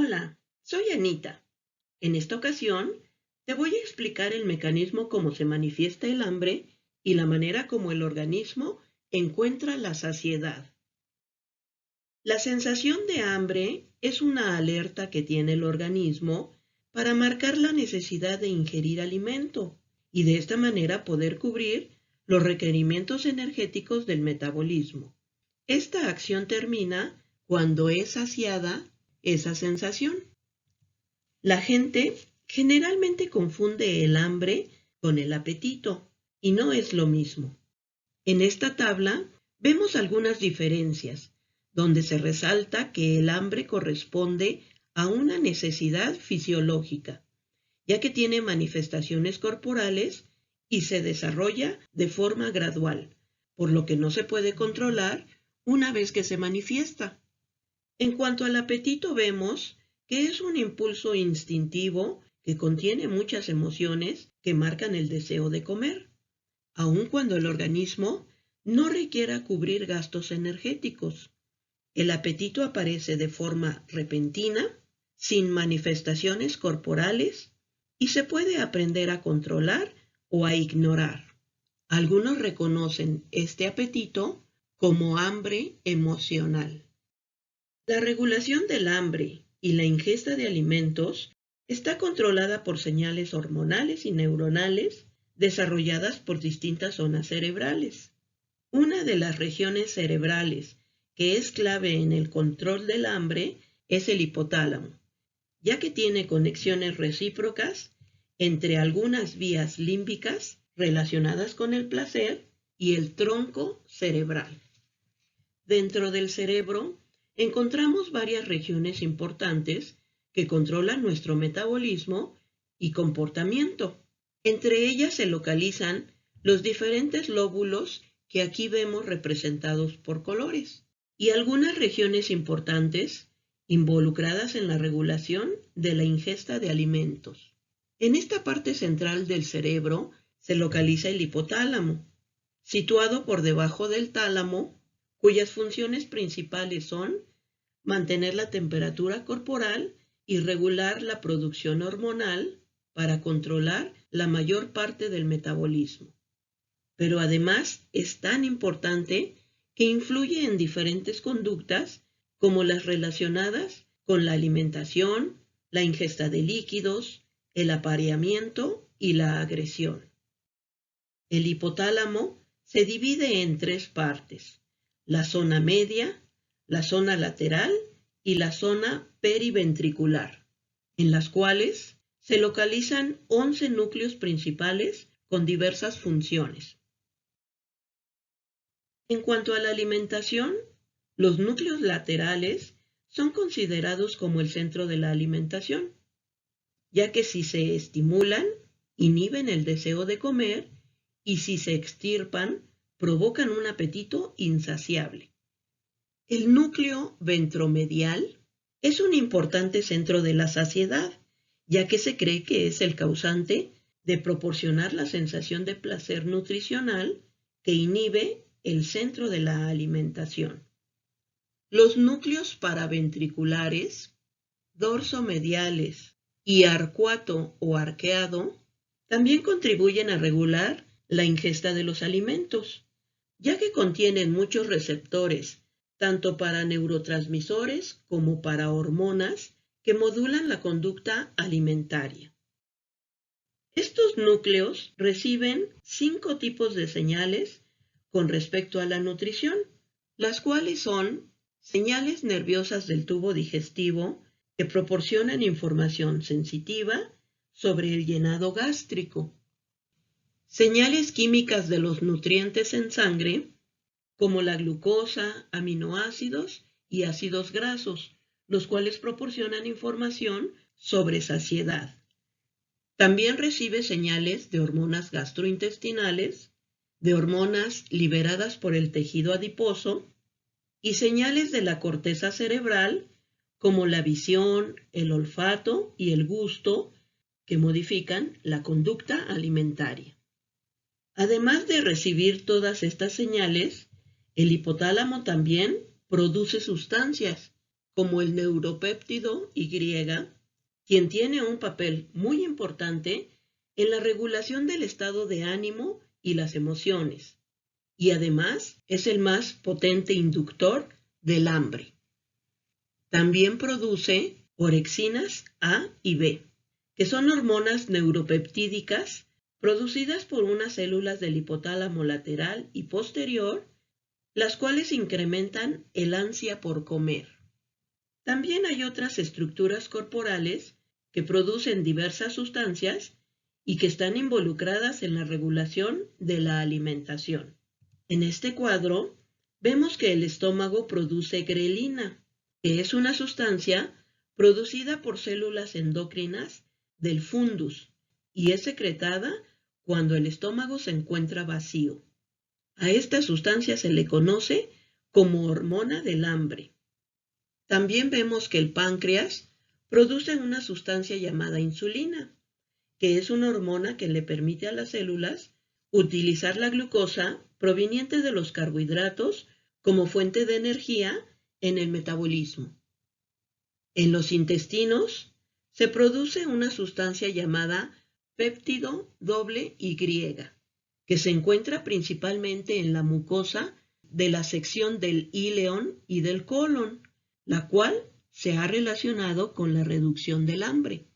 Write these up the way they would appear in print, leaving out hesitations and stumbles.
Hola, soy Anita. En esta ocasión te voy a explicar el mecanismo cómo se manifiesta el hambre y la manera como el organismo encuentra la saciedad. La sensación de hambre es una alerta que tiene el organismo para marcar la necesidad de ingerir alimento y de esta manera poder cubrir los requerimientos energéticos del metabolismo. Esta acción termina cuando es saciada esa sensación. La gente generalmente confunde el hambre con el apetito y no es lo mismo. En esta tabla vemos algunas diferencias, donde se resalta que el hambre corresponde a una necesidad fisiológica, ya que tiene manifestaciones corporales y se desarrolla de forma gradual, por lo que no se puede controlar una vez que se manifiesta. En cuanto al apetito vemos que es un impulso instintivo que contiene muchas emociones que marcan el deseo de comer, aun cuando el organismo no requiera cubrir gastos energéticos. El apetito aparece de forma repentina, sin manifestaciones corporales, y se puede aprender a controlar o a ignorar. Algunos reconocen este apetito como hambre emocional. La regulación del hambre y la ingesta de alimentos está controlada por señales hormonales y neuronales desarrolladas por distintas zonas cerebrales. Una de las regiones cerebrales que es clave en el control del hambre es el hipotálamo, ya que tiene conexiones recíprocas entre algunas vías límbicas relacionadas con el placer y el tronco cerebral. Dentro del cerebro encontramos varias regiones importantes que controlan nuestro metabolismo y comportamiento. Entre ellas se localizan los diferentes lóbulos que aquí vemos representados por colores y algunas regiones importantes involucradas en la regulación de la ingesta de alimentos. En esta parte central del cerebro se localiza el hipotálamo, situado por debajo del tálamo, cuyas funciones principales son mantener la temperatura corporal y regular la producción hormonal para controlar la mayor parte del metabolismo. Pero además es tan importante que influye en diferentes conductas como las relacionadas con la alimentación, la ingesta de líquidos, el apareamiento y la agresión. El hipotálamo se divide en tres partes: la zona media, la zona lateral y la zona periventricular, en las cuales se localizan 11 núcleos principales con diversas funciones. En cuanto a la alimentación, los núcleos laterales son considerados como el centro de la alimentación, ya que si se estimulan, inhiben el deseo de comer y si se extirpan, provocan un apetito insaciable. El núcleo ventromedial es un importante centro de la saciedad, ya que se cree que es el causante de proporcionar la sensación de placer nutricional que inhibe el centro de la alimentación. Los núcleos paraventriculares, dorsomediales y arcuato o arqueado también contribuyen a regular la ingesta de los alimentos, ya que contienen muchos receptores, tanto para neurotransmisores como para hormonas que modulan la conducta alimentaria. Estos núcleos reciben 5 tipos de señales con respecto a la nutrición, las cuales son señales nerviosas del tubo digestivo que proporcionan información sensitiva sobre el llenado gástrico, señales químicas de los nutrientes en sangre, como la glucosa, aminoácidos y ácidos grasos, los cuales proporcionan información sobre saciedad. También recibe señales de hormonas gastrointestinales, de hormonas liberadas por el tejido adiposo y señales de la corteza cerebral, como la visión, el olfato y el gusto, que modifican la conducta alimentaria. Además de recibir todas estas señales, el hipotálamo también produce sustancias como el neuropéptido Y, quien tiene un papel muy importante en la regulación del estado de ánimo y las emociones, y además es el más potente inductor del hambre. También produce orexinas A y B, que son hormonas neuropeptídicas producidas por unas células del hipotálamo lateral y posterior, las cuales incrementan el ansia por comer. También hay otras estructuras corporales que producen diversas sustancias y que están involucradas en la regulación de la alimentación. En este cuadro vemos que el estómago produce grelina, que es una sustancia producida por células endocrinas del fundus y es secretada cuando el estómago se encuentra vacío. A esta sustancia se le conoce como hormona del hambre. También vemos que el páncreas produce una sustancia llamada insulina, que es una hormona que le permite a las células utilizar la glucosa proveniente de los carbohidratos como fuente de energía en el metabolismo. En los intestinos se produce una sustancia llamada péptido Y, que se encuentra principalmente en la mucosa de la sección del íleon y del colon, la cual se ha relacionado con la reducción del hambre.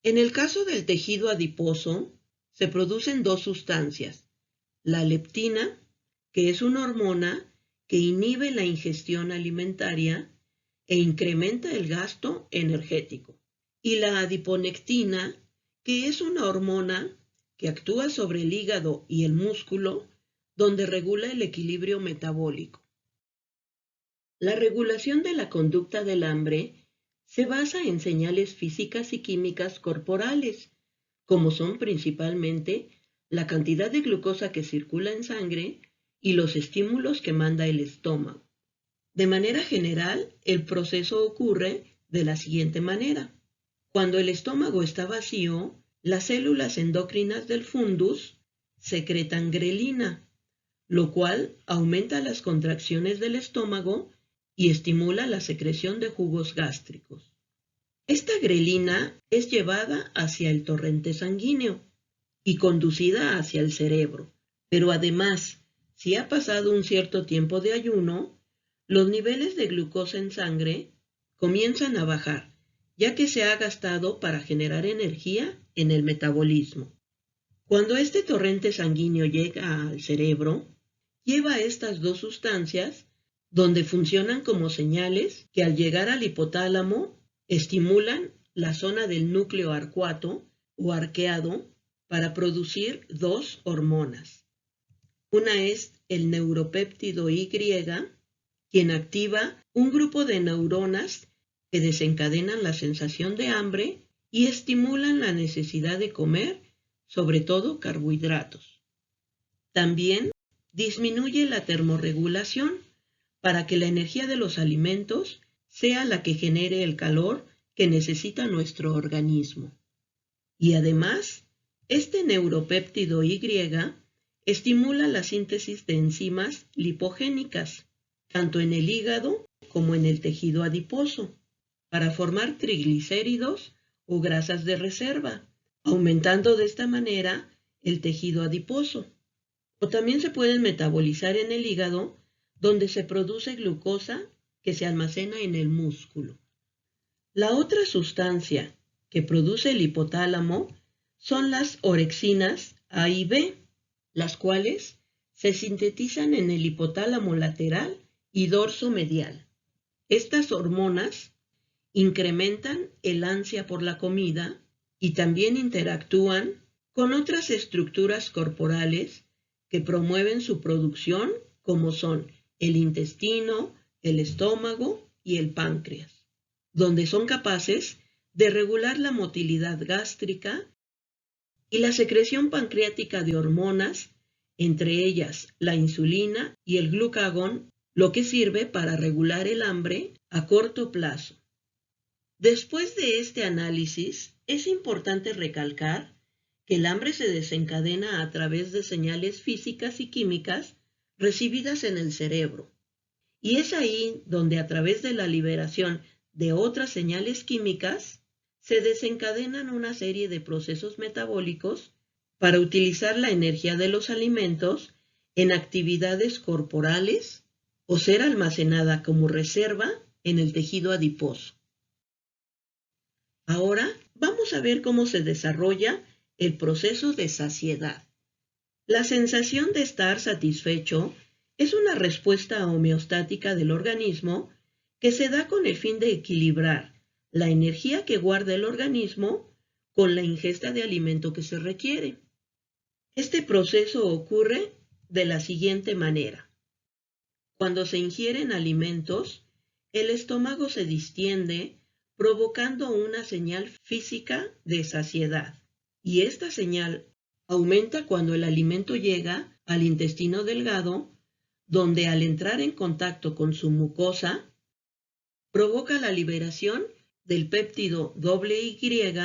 En el caso del tejido adiposo, se producen dos sustancias, la leptina, que es una hormona que inhibe la ingestión alimentaria e incrementa el gasto energético, y la adiponectina, que es una hormona que actúa sobre el hígado y el músculo, donde regula el equilibrio metabólico. La regulación de la conducta del hambre se basa en señales físicas y químicas corporales, como son principalmente la cantidad de glucosa que circula en sangre y los estímulos que manda el estómago. De manera general, el proceso ocurre de la siguiente manera. Cuando el estómago está vacío, las células endocrinas del fundus secretan grelina, lo cual aumenta las contracciones del estómago y estimula la secreción de jugos gástricos. Esta grelina es llevada hacia el torrente sanguíneo y conducida hacia el cerebro, pero además, si ha pasado un cierto tiempo de ayuno, los niveles de glucosa en sangre comienzan a bajar, ya que se ha gastado para generar energía en el metabolismo. Cuando este torrente sanguíneo llega al cerebro, lleva estas dos sustancias donde funcionan como señales que al llegar al hipotálamo estimulan la zona del núcleo arcuato o arqueado para producir dos hormonas. Una es el neuropéptido Y, quien activa un grupo de neuronas que desencadenan la sensación de hambre y estimulan la necesidad de comer, sobre todo carbohidratos. También disminuye la termorregulación para que la energía de los alimentos sea la que genere el calor que necesita nuestro organismo. Y además, este neuropéptido Y estimula la síntesis de enzimas lipogénicas, tanto en el hígado como en el tejido adiposo, para formar triglicéridos o grasas de reserva, aumentando de esta manera el tejido adiposo. O también se pueden metabolizar en el hígado, donde se produce glucosa que se almacena en el músculo. La otra sustancia que produce el hipotálamo son las orexinas A y B, las cuales se sintetizan en el hipotálamo lateral y dorso medial. Estas hormonas incrementan el ansia por la comida y también interactúan con otras estructuras corporales que promueven su producción, como son el intestino, el estómago y el páncreas, donde son capaces de regular la motilidad gástrica y la secreción pancreática de hormonas, entre ellas la insulina y el glucagón, lo que sirve para regular el hambre a corto plazo. Después de este análisis, es importante recalcar que el hambre se desencadena a través de señales físicas y químicas recibidas en el cerebro, Y es ahí donde a través de la liberación de otras señales químicas se desencadenan una serie de procesos metabólicos para utilizar la energía de los alimentos en actividades corporales o ser almacenada como reserva en el tejido adiposo. Ahora vamos a ver cómo se desarrolla el proceso de saciedad. La sensación de estar satisfecho es una respuesta homeostática del organismo que se da con el fin de equilibrar la energía que guarda el organismo con la ingesta de alimento que se requiere. Este proceso ocurre de la siguiente manera. Cuando se ingieren alimentos, el estómago se distiende, provocando una señal física de saciedad. Y esta señal aumenta cuando el alimento llega al intestino delgado, donde al entrar en contacto con su mucosa, provoca la liberación del péptido YY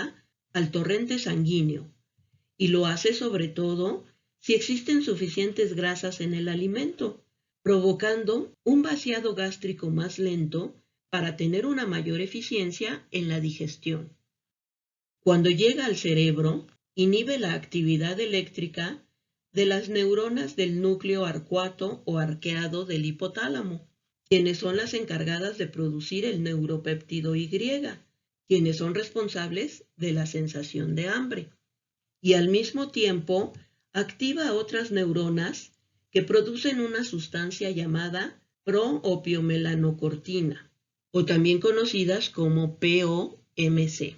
al torrente sanguíneo, y lo hace sobre todo si existen suficientes grasas en el alimento, provocando un vaciado gástrico más lento para tener una mayor eficiencia en la digestión. Cuando llega al cerebro, inhibe la actividad eléctrica de las neuronas del núcleo arcuato o arqueado del hipotálamo, quienes son las encargadas de producir el neuropéptido Y, quienes son responsables de la sensación de hambre. Y al mismo tiempo activa otras neuronas que producen una sustancia llamada proopiomelanocortina, o también conocidas como POMC,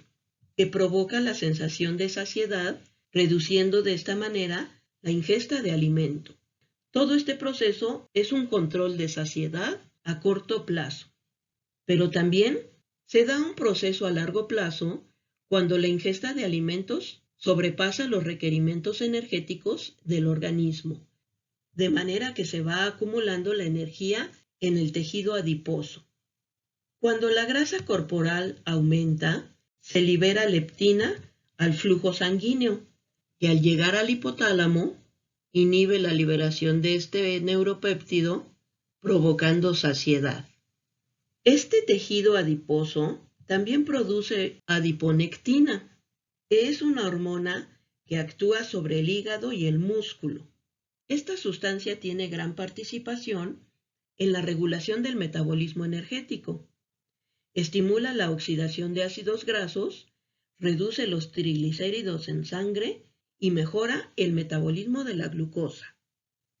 que provoca la sensación de saciedad, reduciendo de esta manera la ingesta de alimento. Todo este proceso es un control de saciedad a corto plazo, pero también se da un proceso a largo plazo cuando la ingesta de alimentos sobrepasa los requerimientos energéticos del organismo, de manera que se va acumulando la energía en el tejido adiposo. Cuando la grasa corporal aumenta, se libera leptina al flujo sanguíneo, que al llegar al hipotálamo inhibe la liberación de este neuropéptido, provocando saciedad. Este tejido adiposo también produce adiponectina, que es una hormona que actúa sobre el hígado y el músculo. Esta sustancia tiene gran participación en la regulación del metabolismo energético. Estimula la oxidación de ácidos grasos, reduce los triglicéridos en sangre y mejora el metabolismo de la glucosa.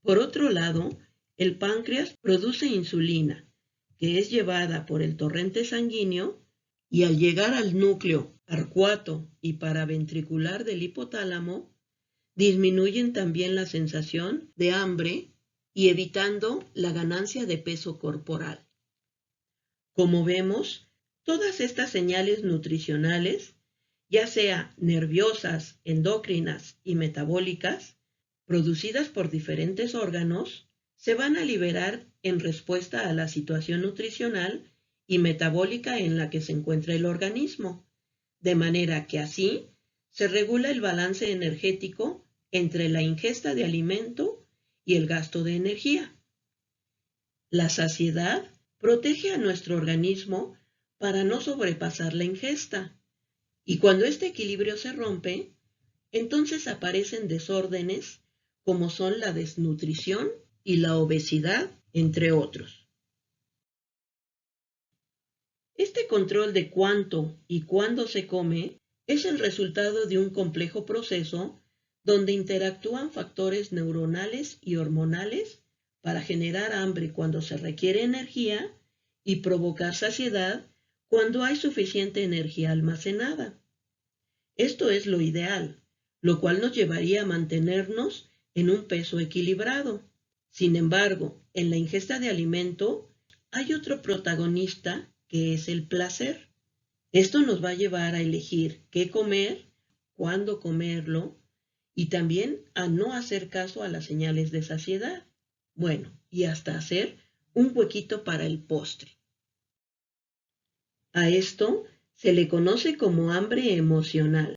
Por otro lado, el páncreas produce insulina, que es llevada por el torrente sanguíneo y al llegar al núcleo arcuato y paraventricular del hipotálamo, disminuyen también la sensación de hambre y evitando la ganancia de peso corporal. Como vemos, todas estas señales nutricionales, ya sea nerviosas, endocrinas y metabólicas, producidas por diferentes órganos, se van a liberar en respuesta a la situación nutricional y metabólica en la que se encuentra el organismo, de manera que así se regula el balance energético entre la ingesta de alimento y el gasto de energía. La saciedad protege a nuestro organismo para no sobrepasar la ingesta, y cuando este equilibrio se rompe, entonces aparecen desórdenes como son la desnutrición y la obesidad, entre otros. Este control de cuánto y cuándo se come es el resultado de un complejo proceso donde interactúan factores neuronales y hormonales para generar hambre cuando se requiere energía y provocar saciedad cuando hay suficiente energía almacenada. Esto es lo ideal, lo cual nos llevaría a mantenernos en un peso equilibrado. Sin embargo, en la ingesta de alimento hay otro protagonista que es el placer. Esto nos va a llevar a elegir qué comer, cuándo comerlo y también a no hacer caso a las señales de saciedad. Bueno, y hasta hacer un huequito para el postre. A esto se le conoce como hambre emocional,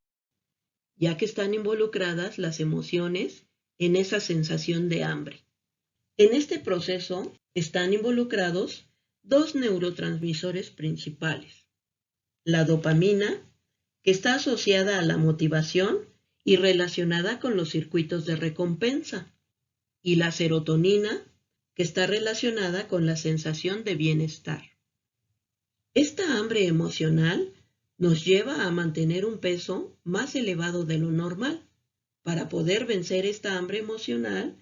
ya que están involucradas las emociones en esa sensación de hambre. En este proceso Están involucrados dos neurotransmisores principales: la dopamina, que está asociada a la motivación y relacionada con los circuitos de recompensa, y la serotonina, que está relacionada con la sensación de bienestar. Esta hambre emocional nos lleva a mantener un peso más elevado de lo normal. Para poder vencer esta hambre emocional,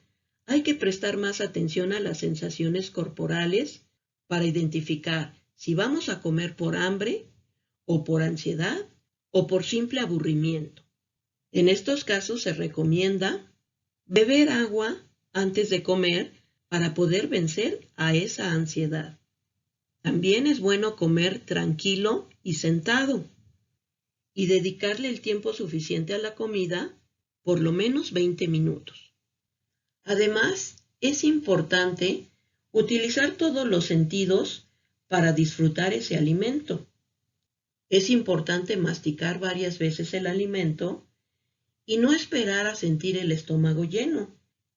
hay que prestar más atención a las sensaciones corporales para identificar si vamos a comer por hambre, o por ansiedad, o por simple aburrimiento. En estos casos se recomienda beber agua antes de comer para poder vencer a esa ansiedad. También es bueno comer tranquilo y sentado y dedicarle el tiempo suficiente a la comida, por lo menos 20 minutos. Además, es importante utilizar todos los sentidos para disfrutar ese alimento. Es importante masticar varias veces el alimento y no esperar a sentir el estómago lleno,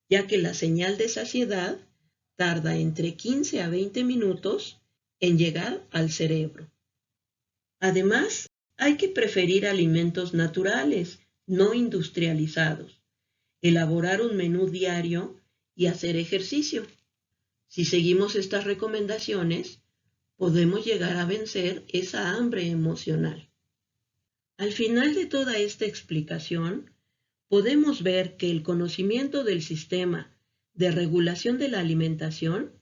ya que la señal de saciedad tarda entre 15 a 20 minutos en llegar al cerebro. Además, hay que preferir alimentos naturales, no industrializados, elaborar un menú diario y hacer ejercicio. Si seguimos estas recomendaciones, podemos llegar a vencer esa hambre emocional. Al final de toda esta explicación, podemos ver que el conocimiento del sistema de regulación de la alimentación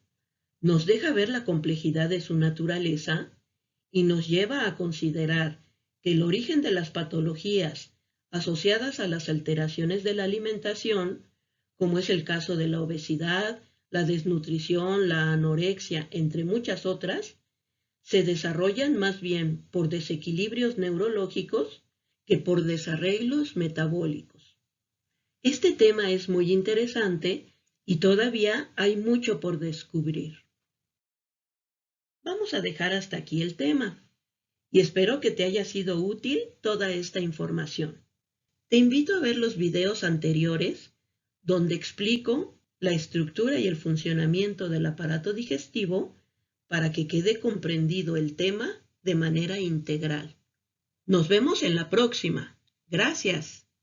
nos deja ver la complejidad de su naturaleza y nos lleva a considerar que el origen de las patologías asociadas a las alteraciones de la alimentación, como es el caso de la obesidad, la desnutrición, la anorexia, entre muchas otras, se desarrollan más bien por desequilibrios neurológicos que por desarreglos metabólicos. Este tema es muy interesante y todavía hay mucho por descubrir. Vamos a dejar hasta aquí el tema y espero que te haya sido útil toda esta información. Te invito a ver los videos anteriores donde explico la estructura y el funcionamiento del aparato digestivo para que quede comprendido el tema de manera integral. Nos vemos en la próxima. Gracias.